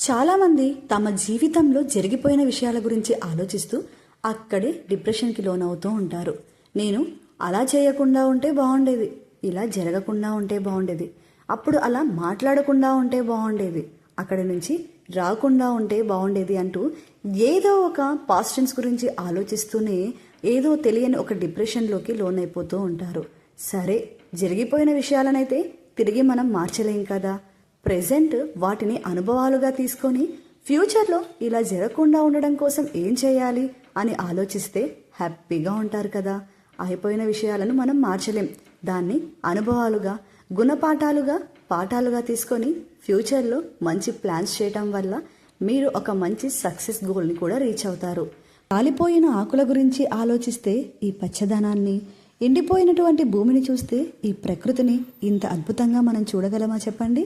చాలామంది తమ జీవితంలో జరిగిపోయిన విషయాల గురించి ఆలోచిస్తూ అక్కడే డిప్రెషన్కి లోనవుతూ ఉంటారు. నేను అలా చేయకుండా ఉంటే బాగుండేది, ఇలా జరగకుండా ఉంటే బాగుండేది, అప్పుడు అలా మాట్లాడకుండా ఉంటే బాగుండేది, అక్కడి నుంచి రాకుండా ఉంటే బాగుండేది అంటూ ఏదో ఒక పాస్ట్ టెన్స్ గురించి ఆలోచిస్తూనే ఏదో తెలియని ఒక డిప్రెషన్లోకి లోనైపోతూ ఉంటారు. సరే, జరిగిపోయిన విషయాలనైతే తిరిగి మనం మార్చలేం కదా. ప్రెజెంట్ వాటిని అనుభవాలుగా తీసుకొని ఫ్యూచర్లో ఇలా జరగకుండా ఉండడం కోసం ఏం చేయాలి అని ఆలోచిస్తే హ్యాపీగా ఉంటారు కదా. అయిపోయిన విషయాలను మనం మార్చలేం, దాన్ని అనుభవాలుగా, గుణపాఠాలుగా, పాఠాలుగా తీసుకొని ఫ్యూచర్లో మంచి ప్లాన్స్ చేయటం వల్ల మీరు ఒక మంచి సక్సెస్ గోల్ని కూడా రీచ్ అవుతారు. కాలిపోయిన ఆకుల గురించి ఆలోచిస్తే ఈ పచ్చదనాన్ని, ఎండిపోయినటువంటి భూమిని చూస్తే ఈ ప్రకృతిని ఇంత అద్భుతంగా మనం చూడగలమా చెప్పండి.